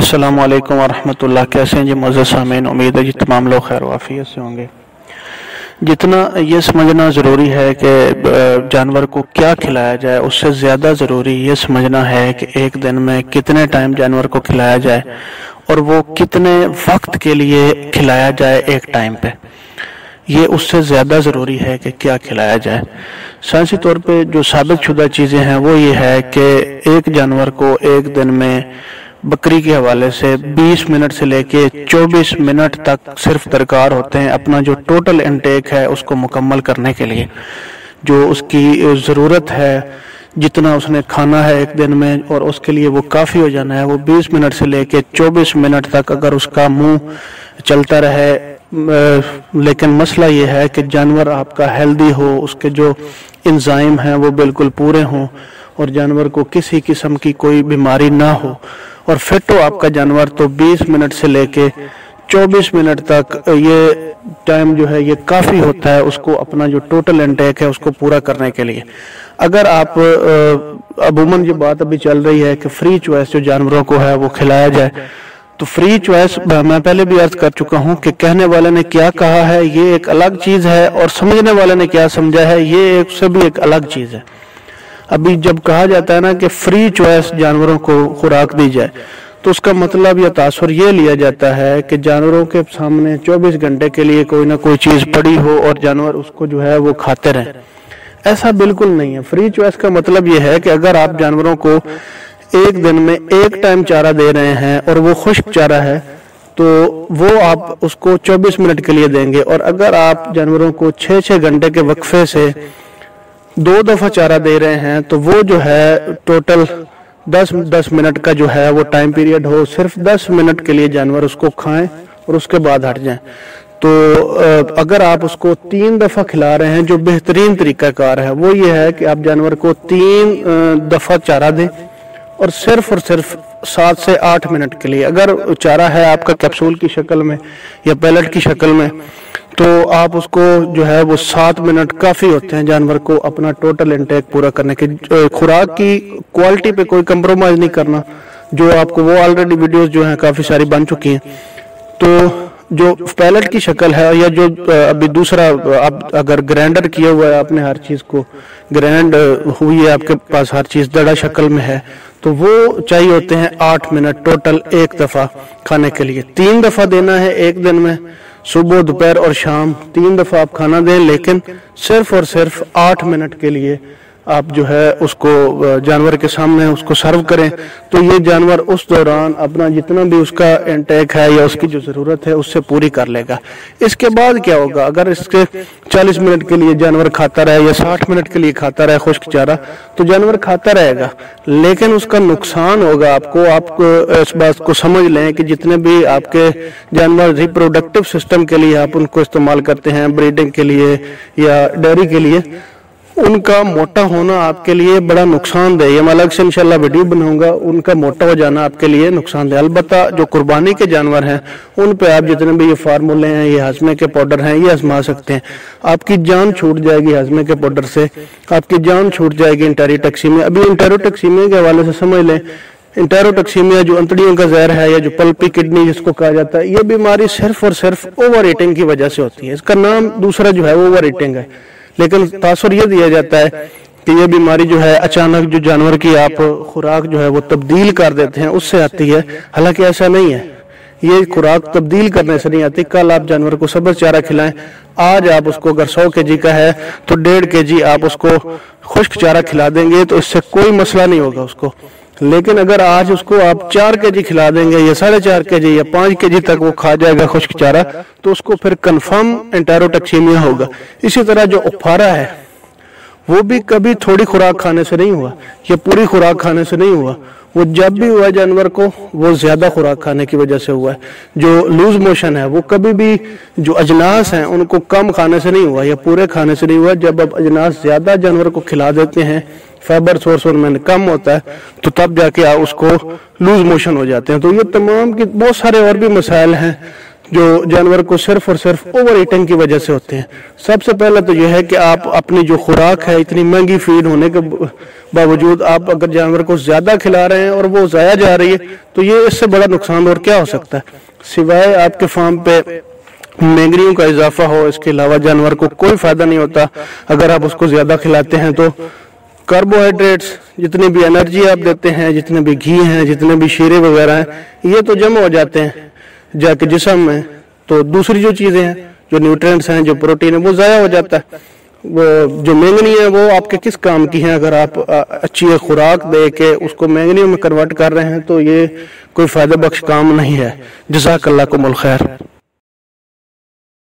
अस्सलामु अलैकुम वरहमतुल्लाह। कैसे हैं जी मुअज़्ज़ज़ सामीन? उम्मीद है जी तमाम लोग खैर वाफियत से होंगे। जितना ये समझना ज़रूरी है कि जानवर को क्या खिलाया जाए, उससे ज़्यादा ज़रूरी ये समझना है कि एक दिन में कितने टाइम जानवर को खिलाया जाए और वो कितने वक्त के लिए खिलाया जाए एक टाइम पे। ये उससे ज़्यादा ज़रूरी है कि क्या खिलाया जाए। साइंसी तौर पे जो साबित शुदा चीज़ें हैं वो ये है कि एक जानवर को एक दिन में बकरी के हवाले से 20 मिनट से लेके 24 मिनट तक सिर्फ दरकार होते हैं अपना जो टोटल इनटेक है उसको मुकम्मल करने के लिए। जो उसकी ज़रूरत है, जितना उसने खाना है एक दिन में और उसके लिए वो काफ़ी हो जाना है, वो 20 मिनट से लेके 24 मिनट तक अगर उसका मुंह चलता रहे। लेकिन मसला ये है कि जानवर आपका हेल्दी हो, उसके जो इंजाइम हैं वो बिल्कुल पूरे हों और जानवर को किसी किस्म की कोई बीमारी ना हो और फिट हो आपका जानवर, तो 20 मिनट से लेके 24 मिनट तक ये टाइम जो है ये काफ़ी होता है उसको अपना जो टोटल इंटेक है उसको पूरा करने के लिए। अगर आप अमूमन ये बात अभी चल रही है कि फ्री चॉइस जो जानवरों को है वो खिलाया जाए, तो फ्री चॉइस मैं पहले भी अर्ज कर चुका हूँ कि कहने वाले ने क्या कहा है ये एक अलग चीज़ है और समझने वाले ने क्या समझा है ये उससे भी एक अलग चीज़ है। अभी जब कहा जाता है ना कि फ्री चॉइस जानवरों को खुराक दी जाए, तो उसका मतलब या तासुर ये लिया जाता है कि जानवरों के सामने 24 घंटे के लिए कोई ना कोई चीज़ पड़ी हो और जानवर उसको जो है वो खाते रहें। ऐसा बिल्कुल नहीं है। फ्री चॉइस का मतलब ये है कि अगर आप जानवरों को एक दिन में एक टाइम चारा दे रहे हैं और वो खुश्क चारा है तो वो आप उसको 24 मिनट के लिए देंगे, और अगर आप जानवरों को 6-6 घंटे के वक्फे से 2 दफ़ा चारा दे रहे हैं तो वो जो है टोटल 10-10 मिनट का जो है वो टाइम पीरियड हो, सिर्फ 10 मिनट के लिए जानवर उसको खाएं और उसके बाद हट जाएं। तो अगर आप उसको 3 दफ़ा खिला रहे हैं, जो बेहतरीन तरीक़ाकार है वो ये है कि आप जानवर को 3 दफ़ा चारा दें और सिर्फ 7 से 8 मिनट के लिए। अगर चारा है आपका कैप्सूल की शक्ल में या पैलेट की शक्ल में, तो आप उसको जो है वो 7 मिनट काफ़ी होते हैं जानवर को अपना टोटल इंटेक पूरा करने के। खुराक की क्वालिटी पे कोई कंप्रोमाइज़ नहीं करना, जो आपको वो ऑलरेडी वीडियोस जो हैं काफ़ी सारी बन चुकी हैं। तो जो पैलेट की शक्ल है या जो अभी दूसरा आप अगर ग्राइंडर किया हुआ है, आपने हर चीज़ को ग्राइंड हुई है आपके पास, हर चीज़ दड़ा शक्ल में है, तो वो चाहिए होते हैं 8 मिनट टोटल एक दफ़ा खाने के लिए। 3 दफ़ा देना है एक दिन में, सुबह दोपहर और शाम 3 दफ़ा आप खाना दें, लेकिन सिर्फ और सिर्फ 8 मिनट के लिए आप जो है उसको जानवर के सामने उसको सर्व करें। तो ये जानवर उस दौरान अपना जितना भी उसका इंटेक है या उसकी जो ज़रूरत है उससे पूरी कर लेगा। इसके बाद क्या होगा, अगर इसके 40 मिनट के लिए जानवर खाता रहे या 60 मिनट के लिए खाता रहे खुश्क चारा, तो जानवर खाता रहेगा, लेकिन उसका नुकसान होगा आपको। आपको इस बात को समझ लें कि जितने भी आपके जानवर रिप्रोडक्टिव सिस्टम के लिए आप उनको इस्तेमाल करते हैं, ब्रीडिंग के लिए या डेयरी के लिए, उनका मोटा होना आपके लिए बड़ा नुकसानदेह है। मैं अलग से इंशाल्लाह वीडियो बनाऊंगा, उनका मोटा हो जाना आपके लिए नुकसानदेह। अलबत्ता जो कुर्बानी के जानवर हैं उन पे आप जितने भी ये फार्मूले हैं, ये हजमे के पाउडर हैं, ये आजमा सकते हैं। आपकी जान छूट जाएगी हजमे के पाउडर से, आपकी जान छूट जाएगी इंटेरोटॉक्सीमिया। अभी इंटेरोटॉक्सीमिया के हवाले से समझ लें, इंटेरोटॉक्सीमिया जो अंतड़ियों का जहर है या जो पल्पी किडनी जिसको कहा जाता है, ये बीमारी सिर्फ और सिर्फ ओवर ईटिंग की वजह से होती है। इसका नाम दूसरा जो है वो ओवर ईटिंग है, लेकिन तासुर ये दिया जाता है कि ये बीमारी जो है अचानक जो जानवर की आप खुराक जो है वो तब्दील कर देते हैं उससे आती है। हालांकि ऐसा नहीं है, ये खुराक तब्दील करने से नहीं आती। कल आप जानवर को सब्ज़ चारा खिलाएं, आज आप उसको अगर 100 kg का है तो 1.5 kg आप उसको खुश्क चारा खिला देंगे तो इससे कोई मसला नहीं होगा उसको। लेकिन अगर आज उसको आप 4 kg खिला देंगे या 4.5 kg या 5 kg तक वो खा जाएगा खुश्क चारा, तो उसको फिर कन्फर्म इंटेरोटॉक्सीमिया होगा। इसी तरह जो उफारा है वो भी कभी थोड़ी खुराक खाने से नहीं हुआ या पूरी खुराक खाने से नहीं हुआ, वो जब भी हुआ जानवर को वो ज्यादा खुराक खाने की वजह से हुआ है। जो लूज मोशन है वो कभी भी जो अजनास हैं उनको कम खाने से नहीं हुआ या पूरे खाने से नहीं हुआ। जब आप अजनास ज्यादा जानवर को खिला देते हैं, फाइबर सोर्स उनमें कम होता है, तो तब जाके आप उसको लूज मोशन हो जाते हैं। तो ये तमाम की बहुत सारे और भी मसाइल हैं जो जानवर को सिर्फ और सिर्फ ओवर ईटिंग की वजह से होते हैं। सबसे पहले तो यह है कि आप अपनी जो खुराक है, इतनी महंगी फीड होने के باوجود آپ اگر جانور کو زیادہ کھلا رہے ہیں اور وہ ضائع جا رہی ہے تو یہ اس سے بڑا نقصان اور کیا ہو سکتا ہے، سوائے آپ کے فارم پہ مینگنیوں کا اضافہ ہو، اس کے علاوہ جانور کو کوئی فائدہ نہیں ہوتا۔ اگر آپ اس کو زیادہ کھلاتے ہیں تو کاربوہائیڈریٹس، جتنی بھی انرجی آپ دیتے ہیں، جتنے بھی گھی ہیں، جتنے بھی شیرے وغیرہ ہیں، یہ تو جمع ہو جاتے ہیں جا کے جسم میں، تو دوسری جو چیزیں ہیں، جو نیوٹرینٹس ہیں، جو پروٹین ہے، وہ ضائع ہو جاتا ہے۔ وہ جو مینگنی ہے وہ آپ کے کس کام کی ہیں؟ اگر آپ اچھی خوراک دے کے اس کو مینگنیوں میں کنورٹ کر رہے ہیں تو یہ کوئی فائدہ بخش کام نہیں ہے۔ جزاک اللہ کم الخیر۔